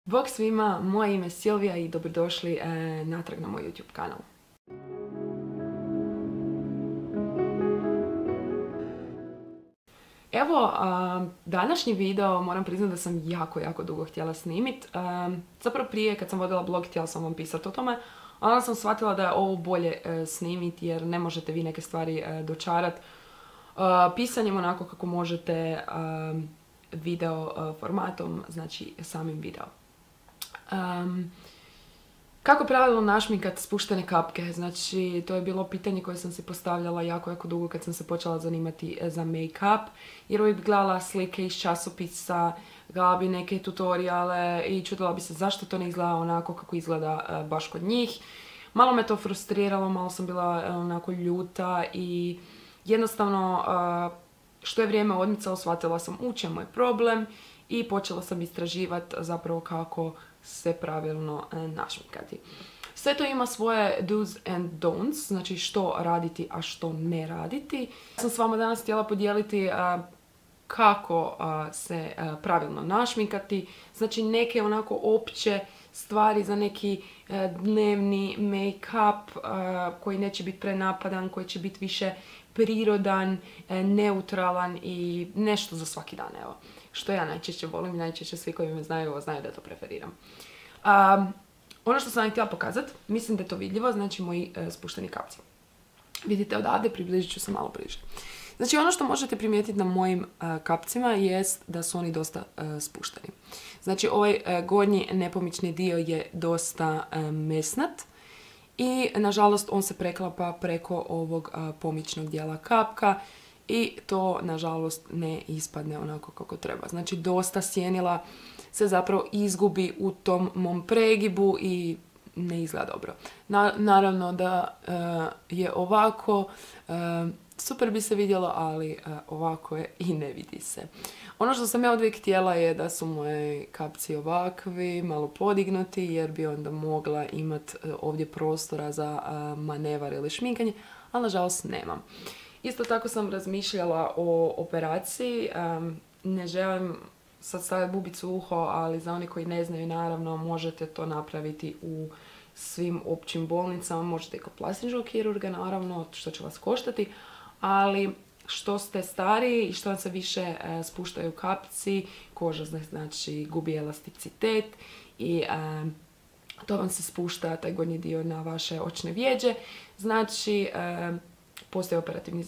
Bog svima, moje ime je Silvija i dobrodošli natrag na moj YouTube kanal. Evo, današnji video moram priznati da sam jako dugo htjela snimit. Zapravo prije kad sam vodila blog htjela sam vam pisati o tome, a onda sam shvatila da je ovo bolje snimiti jer ne možete vi neke stvari dočarat pisanjem onako kako možete video formatom, znači samim video. Kako pravilno našminkat spuštene kapke? Znači, to je bilo pitanje koje sam si postavljala jako dugo kad sam se počela zanimati za make-up. Jer uvijek gledala slike iz časopisa, gledala bi neke tutoriale i čudila bi se zašto to ne izgleda onako kako izgleda baš kod njih. Malo me to frustriralo, malo sam bila onako ljuta i jednostavno što je vrijeme odmicalo shvatila sam u čemu je problem i počela sam istraživati zapravo kako se pravilno našminkati. Sve to ima svoje do's and don'ts, znači što raditi, a što ne raditi. Ja sam s vama danas htjela podijeliti kako se pravilno našminkati, znači neke onako opće stvari za neki dnevni make-up koji neće biti prenapadan, koji će biti više prirodan, neutralan i nešto za svaki dan, evo. Što ja najčešće volim i najčešće svi koji me znaju da to preferiram. Ono što sam vam htjela pokazati, mislim da je to vidljivo, znači moji spušteni kapci. Vidite odavde, približit ću se malo bliže. Znači ono što možete primijetiti na mojim kapcima jest da su oni dosta spušteni. Znači ovaj gornji nepomični dio je dosta mesnat i nažalost on se preklapa preko ovog pomičnog dijela kapka i to nažalost ne ispadne onako kako treba. Znači dosta sjenila se zapravo izgubi u tom mom pregibu i ne izgleda dobro. Naravno da je ovako super bi se vidjelo, ali ovako je i ne vidi se. Ono što sam ja uvijek htjela je da su moji kapci ovakvi, malo podignuti, jer bi onda mogla imati ovdje prostora za manevar ili šminkanje, ali nažalost nemam. Isto tako sam razmišljala o operaciji, ne želim sad staviti bubicu u uho, ali za oni koji ne znaju, naravno, možete to napraviti u svim općim bolnicama, možete i kod plastičnog kirurga, naravno, što će vas koštati, ali što ste stariji i što vam se više spuštaju kapci, koža znači gubi elasticitet i to vam se spušta taj gornji dio na vaše očne vijeđe, znači postoji operativni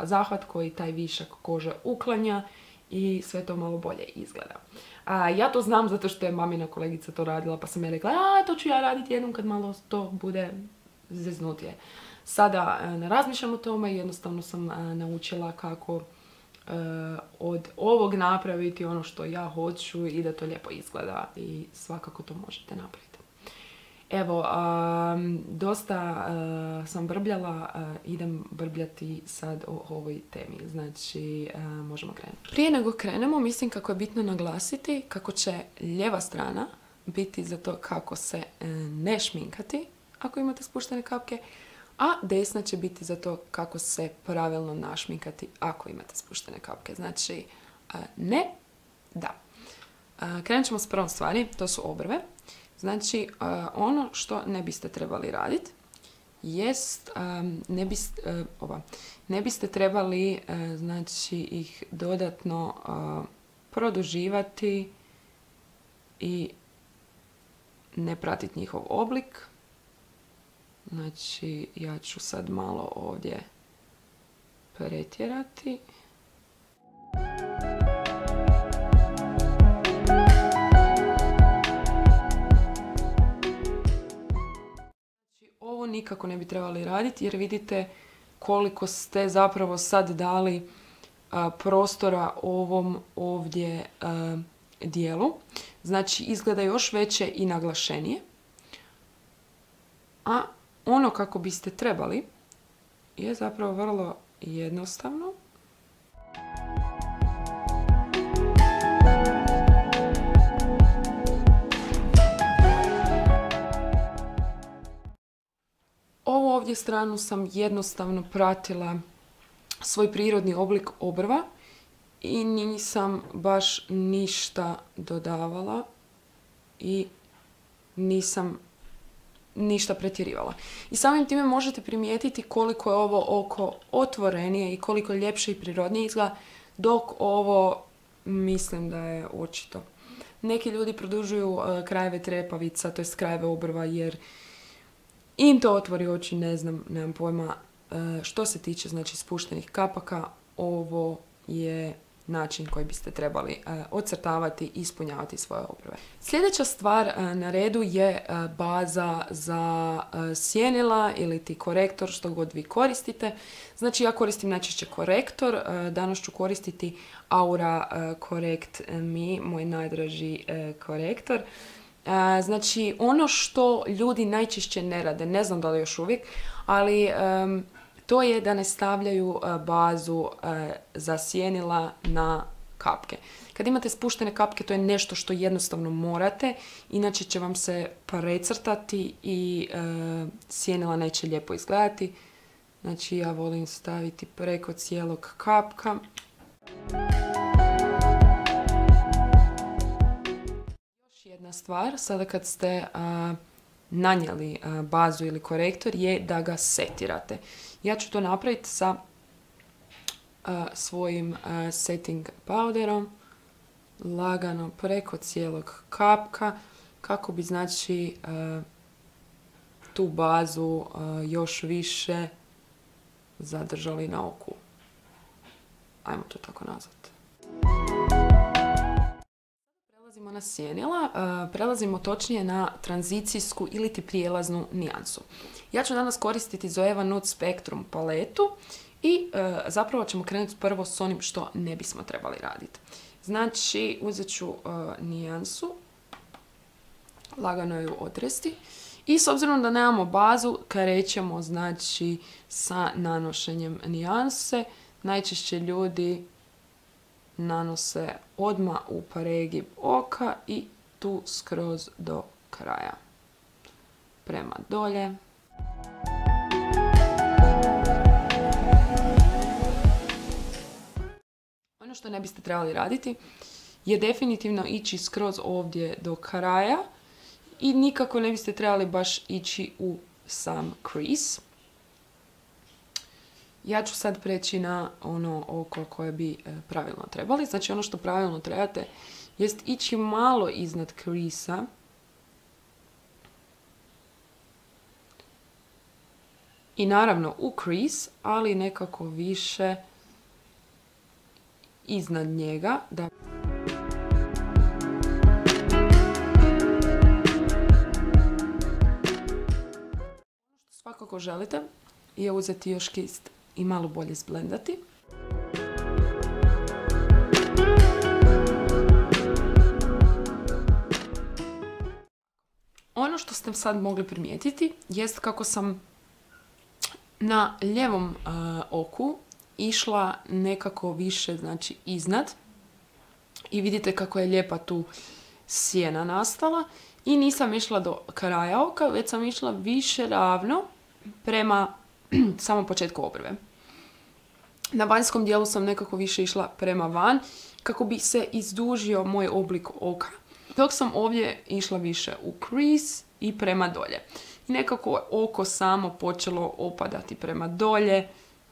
zahvat koji taj višak kože uklanja i sve to malo bolje izgleda. Ja to znam zato što je mamina kolegica to radila, pa sam ja rekla, to ću ja raditi jednom kad malo to bude zeznutije. Sada ne razmišljam o tome, jednostavno sam naučila kako od ovog napraviti ono što ja hoću i da to lijepo izgleda i svakako to možete napraviti. Evo, dosta sam brbljala, idem brbljati sad o ovoj temi, znači možemo krenuti. Prije nego krenemo, mislim kako je bitno naglasiti kako će lijeva strana biti za to kako se ne šminkati ako imate spuštene kapke, a desna će biti za to kako se pravilno našminkati ako imate spuštene kapke. Znači, ne, da. Krenut ćemo s prvom stvari, to su obrve. Znači, ono što ne biste trebali raditi jest, ne biste trebali znači, ih dodatno produživati i ne pratiti njihov oblik. Znači, ja ću sad malo ovdje pretjerati. Ovo nikako ne bi trebali raditi jer vidite koliko ste zapravo sad dali prostora ovom ovdje dijelu. Znači izgleda još veće i naglašenije. A ono kako biste trebali je zapravo vrlo jednostavno. Ovu ovdje stranu sam jednostavno pratila svoj prirodni oblik obrva i nisam baš ništa dodavala. i nisam ništa pretjerivala. I samim time možete primijetiti koliko je ovo oko otvorenije i koliko ljepše i prirodnije izgleda, dok ovo mislim da je očito. Neki ljudi produžuju krajeve trepavica, to jest krajeve obrva, jer im to otvori oči, ne znam, nemam pojma. Što se tiče znači spuštenih kapaka, ovo je način koji biste trebali ocrtavati i ispunjavati svoje obrve. Sljedeća stvar na redu je baza za sjenila ili ti korektor, što god vi koristite. Znači ja koristim najčešće korektor, danas ću koristiti Aura Correct Me, moj najdraži korektor. Znači ono što ljudi najčešće ne rade, ne znam da li još uvijek, ali to je da ne stavljaju bazu za sjenila na kapke. Kad imate spuštene kapke, to je nešto što jednostavno morate, inače će vam se precrtati i sjenila neće lijepo izgledati. Znači ja volim staviti preko cijelog kapka. Još jedna stvar, sada kad ste nanijeli bazu ili korektor, je da ga setirate. Ja ću to napraviti sa svojim setting powderom, lagano preko cijelog kapka, kako bi znači tu bazu još više zadržali na oku. Ajmo to tako nazvati. Prelazimo na sjenila, prelazimo točnije na tranzicijsku ili ti prijelaznu nijansu. Ja ću danas koristiti Zoeva Nude Spectrum paletu i zapravo ćemo krenuti prvo s onim što ne bismo trebali raditi. Znači uzet ću nijansu, lagano ju otresti i s obzirom da nemamo bazu, krećemo znači sa nanošenjem nijanse. Najčešće ljudi nanose odmah u pregib oka i tu skroz do kraja. Prema dolje. Ono što ne biste trebali raditi je definitivno ići skroz ovdje do kraja i nikako ne biste trebali baš ići u sam crease. Ja ću sad preći na ono oko koje bi pravilno trebali. Znači ono što pravilno trebate jest ići malo iznad crease-a. I naravno u crease, ali nekako više iznad njega. Da ono što svakako želite je uzeti još kist i malo bolje zblendati. Ono što ste sad mogli primijetiti jest kako sam na ljevom oku išla nekako više, znači iznad. I vidite kako je lijepa tu sjena nastala. I nisam išla do kraja oka, već sam išla više ravno prema samom početku obrve. Na vanjskom dijelu sam nekako više išla prema van, kako bi se izdužio moj oblik oka. Dok sam ovdje išla više u crease i prema dolje. I nekako je oko samo počelo opadati prema dolje.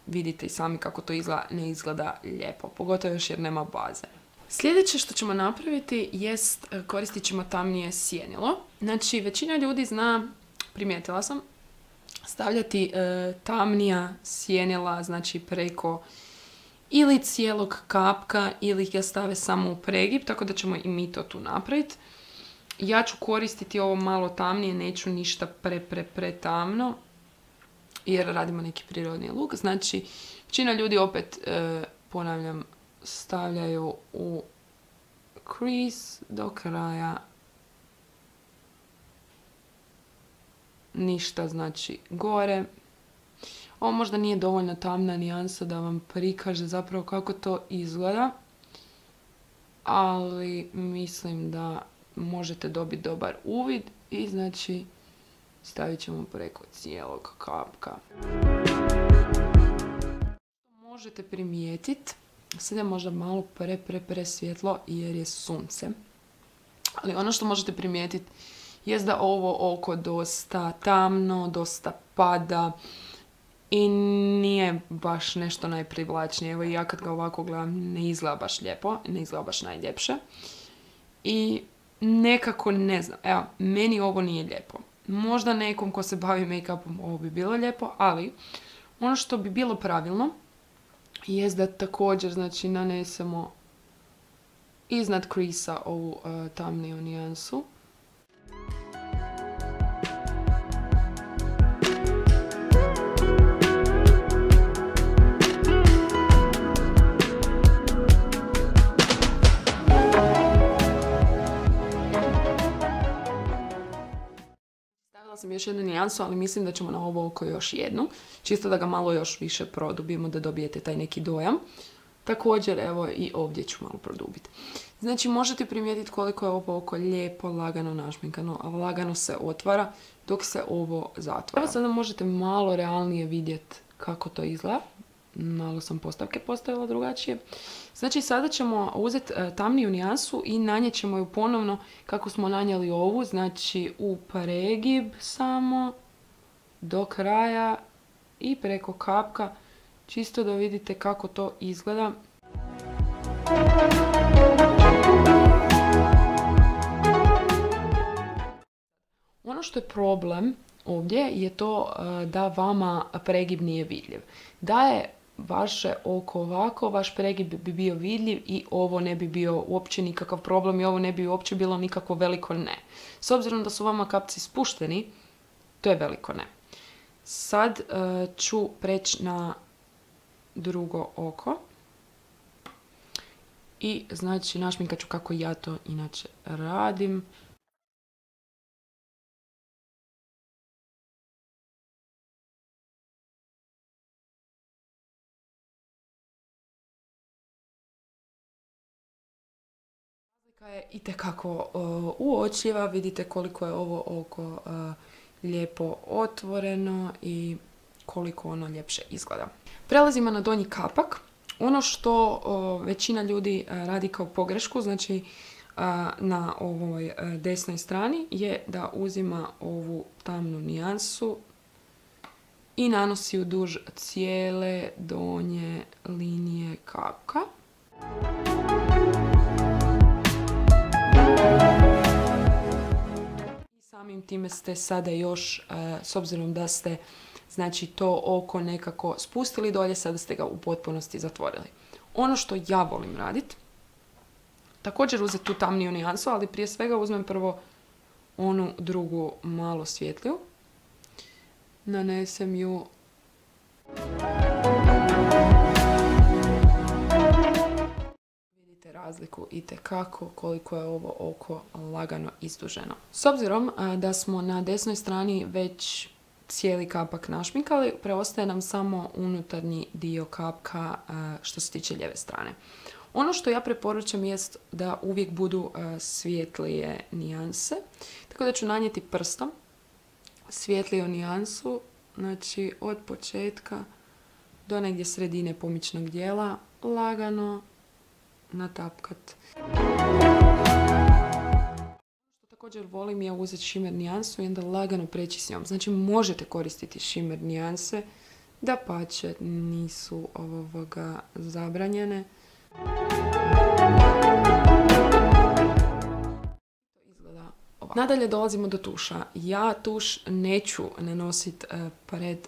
Vidite i sami kako to izgleda, ne izgleda lijepo, pogotovo još jer nema baze. Sljedeće što ćemo napraviti jest koristit ćemo tamnije sjenilo. Znači većina ljudi zna, primijetila sam, stavljati tamnija sjenila, znači preko ili cijelog kapka ili ga stave samo u pregib, tako da ćemo i mi to tu napraviti. Ja ću koristiti ovo malo tamnije, neću ništa pre tamno, jer radimo neki prirodni look. Znači, većina ljudi opet, ponavljam, stavljaju u crease do kraja. Ništa znači gore. Ovo možda nije dovoljno tamna nijansa da vam prikaže zapravo kako to izgleda. Ali mislim da možete dobiti dobar uvid i znači stavit ćemo preko cijelog kapka. Možete primijetiti, sad je možda malo pre svjetlo jer je sunce. Ali ono što možete primijetiti jest da ovo oko dosta tamno, dosta pada i nije baš nešto najprivlačnije. Evo, ja kad ga ovako gledam ne izgleda baš lijepo, ne izgleda baš najljepše. I nekako ne znam, evo, meni ovo nije lijepo. Možda nekom ko se bavi make-upom ovo bi bilo lijepo, ali ono što bi bilo pravilno jest da također, znači, nanesemo iznad krisa ovu tamniju nijansu. Sam još jednu nijansu, ali mislim da ćemo na ovo oko još jednu, čisto da ga malo još više produbimo, da dobijete taj neki dojam. Također, evo, i ovdje ću malo produbiti. Znači, možete primijetiti koliko je ovo oko lijepo, lagano našminkano, a lagano se otvara dok se ovo zatvara. Evo sada možete malo realnije vidjeti kako to izgleda. Malo sam postavke postavila drugačije. Znači, sada ćemo uzeti tamniju nijansu i nanjet ćemo ju ponovno kako smo nanijeli ovu. Znači, u pregib samo do kraja i preko kapka, čisto da vidite kako to izgleda. Ono što je problem ovdje je to da vama pregib nije vidljiv. Da je vaše oko ovako, vaš pregib bi bio vidljiv i ovo ne bi bio uopće nikakav problem i ovo ne bi uopće bilo nikakvo veliko ne. S obzirom da su vama kapci spušteni, to je veliko ne. Sad ću preći na drugo oko. I znači našminkat ću kako ja to inače radim. Je itekako uočljiva, vidite koliko je ovo oko lijepo otvoreno i koliko ono ljepše izgleda. Prelazimo na donji kapak. Ono što većina ljudi radi kao pogrešku, znači na ovoj desnoj strani, je da uzima ovu tamnu nijansu i nanosi ju duž cijele donje linije kapka. Samim time ste sada još, s obzirom da ste, znači, to oko nekako spustili dolje, sada ste ga u potpunosti zatvorili. Ono što ja volim raditi, također uzeti tu tamniju nijansu, ali prije svega uzmem prvo onu drugu malo svjetliju. Nanesem ju razliku itekako koliko je ovo oko lagano izduženo. S obzirom da smo na desnoj strani već cijeli kapak našminkali, preostaje nam samo unutarnji dio kapka što se tiče lijeve strane. Ono što ja preporučam jest da uvijek budu svjetlije nijanse, tako da ću nanijeti prstom svjetliju nijansu, znači od početka do negdje sredine pomičnog dijela, lagano natapkat. Što također volim je uzeti šimer nijansu i onda lagano preći s njom. Znači, možete koristiti šimer nijanse, dapače nisu ovoga zabranjene. Izgleda ovako. Nadalje dolazimo do tuša. Ja tuš neću nanositi pred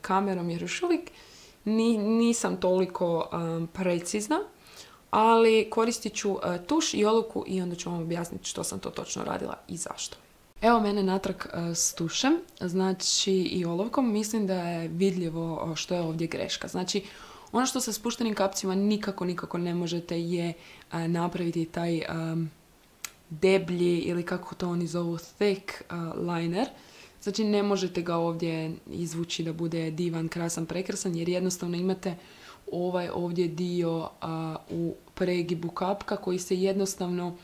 kamerom jer još uvijek nisam toliko precizna. Ali koristit ću tuš i olovku i onda ću vam objasniti što sam to točno radila i zašto. Evo mene natrag s tušem, znači i olovkom. Mislim da je vidljivo što je ovdje greška. Znači, ono što sa spuštenim kapcima nikako ne možete je napraviti taj deblji ili kako to oni zovu thick liner. Znači, ne možete ga ovdje izvući da bude divan, krasan, prekrasan jer jednostavno imate ovaj ovdje dio u pregibu kapka koji se jednostavno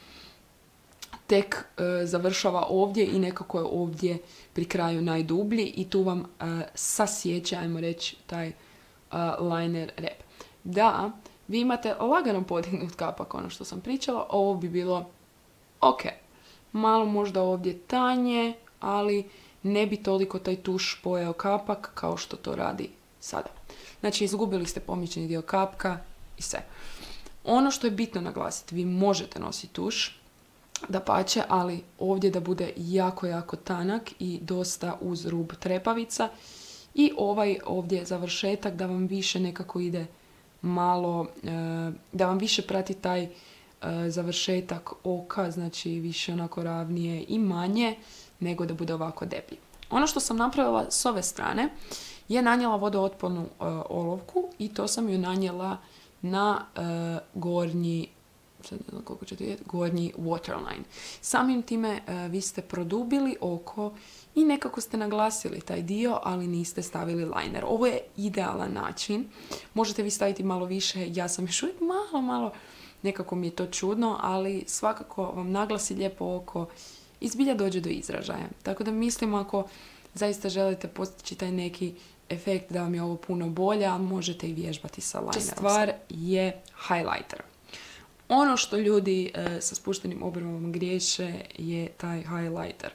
tek završava ovdje i nekako je ovdje pri kraju najdublji i tu vam sasjeća, ajmo reći, taj liner rep. Da, vi imate lagano podignut kapak, ono što sam pričala, ovo bi bilo ok. malo možda ovdje tanje, ali ne bi toliko taj tuš pojeo kapak kao što to radi sada. Znači, izgubili ste pomični dio kapka i sve. Ono što je bitno naglasiti, vi možete nositi tuš, dapače, ali ovdje da bude jako, jako tanak i dosta uz rub trepavica. I ovaj ovdje završetak da vam više nekako ide malo, da vam više prati taj završetak oka, znači više onako ravnije i manje nego da bude ovako deblji. Ono što sam napravila s ove strane je nanijela vodootpornu olovku i to sam ju nanijela na gornji waterline. Samim time vi ste produbili oko i nekako ste naglasili taj dio, ali niste stavili liner. Ovo je idealan način. Možete vi staviti malo više, ja sam još uvijek malo, nekako mi je to čudno, ali svakako vam naglasi lijepo oko i zbilja dođe do izražaja. Tako da mislim, ako zaista želite postići taj neki efekt da vam je ovo puno bolje, ali možete i vježbati sa linerom. Stvar je highlighter. Ono što ljudi sa spuštenim obrvama griješe je taj highlighter.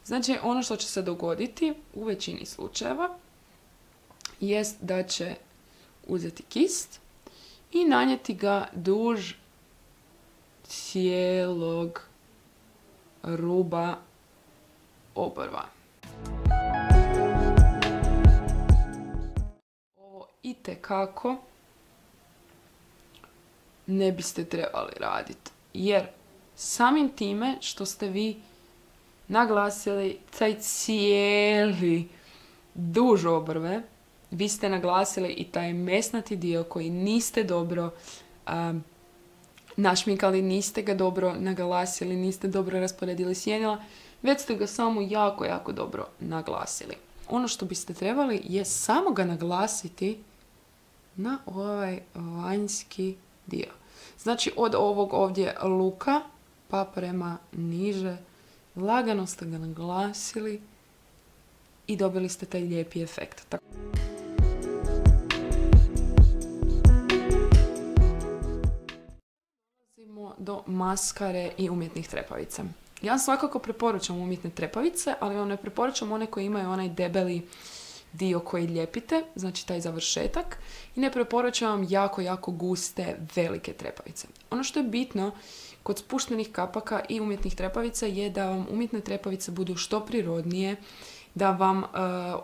Znači, ono što će se dogoditi u većini slučajeva jest da će uzeti kist i nanijeti ga duž cijelog ruba obrva. Ovo itekako ne biste trebali raditi, jer samim time što ste vi naglasili taj cijeli duž obrve, vi ste naglasili i taj mesnati dio koji niste dobro našminkali, niste ga dobro naglasili, niste dobro rasporedili sjenila, već ste ga samo jako, jako dobro naglasili. Ono što biste trebali je samo ga naglasiti na ovaj vanjski dio. Znači, od ovog ovdje luka pa prema niže, lagano ste ga naglasili i dobili ste taj lijepi efekt. Dolazimo do maskare i umjetnih trepavica. Ja svakako preporučam umjetne trepavice, ali ne preporučam one koje imaju onaj debeli dio koji lijepite, znači taj završetak, i ne preporučam vam jako, jako guste, velike trepavice. Ono što je bitno kod spuštenih kapaka i umjetnih trepavica je da vam umjetne trepavice budu što prirodnije, da vam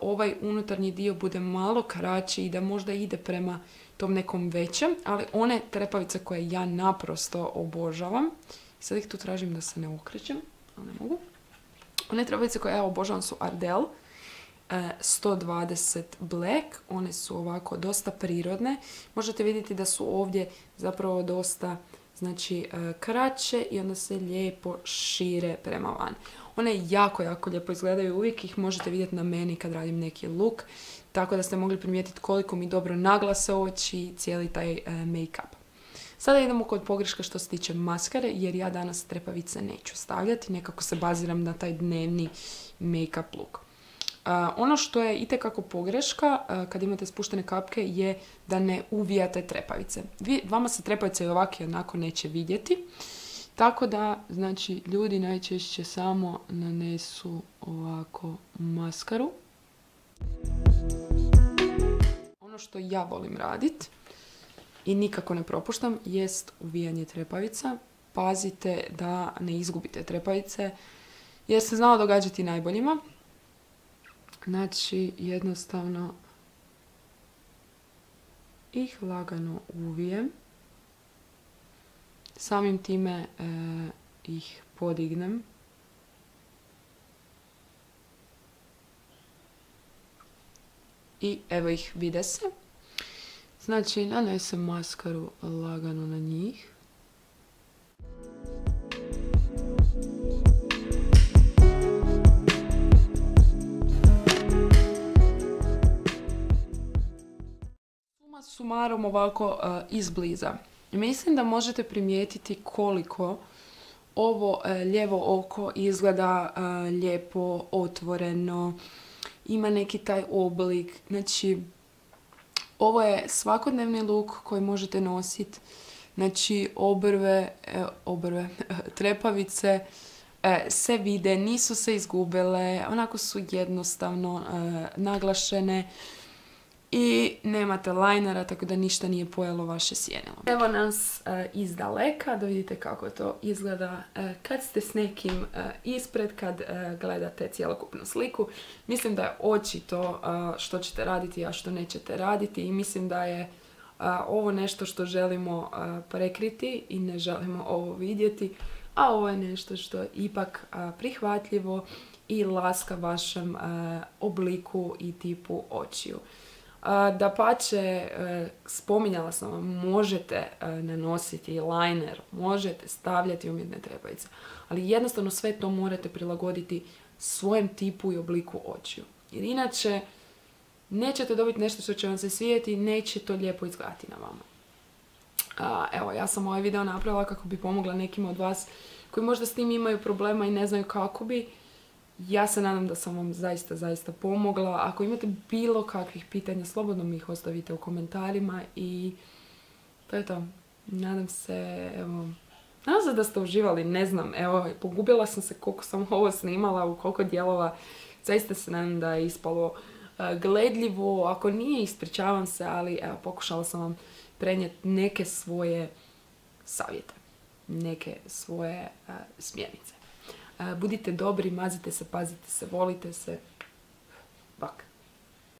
ovaj unutarnji dio bude malo kraći i da možda ide prema tom nekom većem, ali one trepavice koje ja naprosto obožavam, sad ih tu tražim da se ne okrećem, ali ne mogu. One trepavice koje ja obožavam su Ardell 120 Black, one su ovako dosta prirodne. Možete vidjeti da su ovdje zapravo dosta, znači, kraće i onda se lijepo šire prema van. One jako, jako lijepo izgledaju, uvijek ih možete vidjeti na meni kad radim neki look, tako da ste mogli primijetiti koliko mi dobro naglase oči i cijeli taj make-up. Sada idemo kod pogreška što se tiče maskare, jer ja danas trepavice neću stavljati, nekako se baziram na taj dnevni make-up look. Ono što je itekako pogreška kad imate spuštene kapke je da ne uvijate trepavice. Vama se trepavice i ovako i onako neće vidjeti, tako da, znači, ljudi najčešće samo nanesu ovako maskaru. Ono što ja volim raditi i nikako ne propuštam jest uvijanje trepavica. Pazite da ne izgubite trepavice, jer se znalo događati najboljima. Znači, jednostavno ih lagano uvijem. Samim time ih podignem. I evo ih, vide se. Znači, nanesem maskaru lagano na njih. Suma sumarom ovako izbliza. Mislim da možete primijetiti koliko ovo lijevo oko izgleda lijepo, otvoreno, ima neki taj oblik. Znači, ovo je svakodnevni look koji možete nositi. Znači, trepavice, se vide, nisu se izgubile, onako su jednostavno naglašene i nemate linera, tako da ništa nije pojelo vaše sjenilo. Evo nas iz daleka, da vidite kako to izgleda kad ste s nekim ispred, kad gledate cjelokupnu sliku. Mislim da je očito što ćete raditi, a što nećete raditi, i mislim da je ovo nešto što želimo prekriti i ne želimo ovo vidjeti, a ovo je nešto što je ipak prihvatljivo i laska vašem obliku i tipu očiju. Dapače, spominjala sam vam, možete nanositi liner, možete stavljati umjetne trepavice, ali jednostavno sve to morate prilagoditi svojem tipu i obliku očiju. Jer inače nećete dobiti nešto što će vam se svidjeti i neće to lijepo izgledati na vama. Evo, ja sam ovaj video napravila kako bi pomogla nekima od vas koji možda s tim imaju problema i ne znaju kako bi. Ja se nadam da sam vam zaista pomogla. Ako imate bilo kakvih pitanja, slobodno mi ih ostavite u komentarima i to je to. Nadam se da ste uživali, ne znam, evo, pogubila sam se koliko sam ovo snimala, u koliko dijelova. Zaista se nadam da je ispalo gledljivo, ako nije, ispričavam se, ali evo, pokušala sam vam prenijeti neke svoje savjete, neke svoje smjernice. Budite dobri, mazite se, pazite se, volite se. Bak.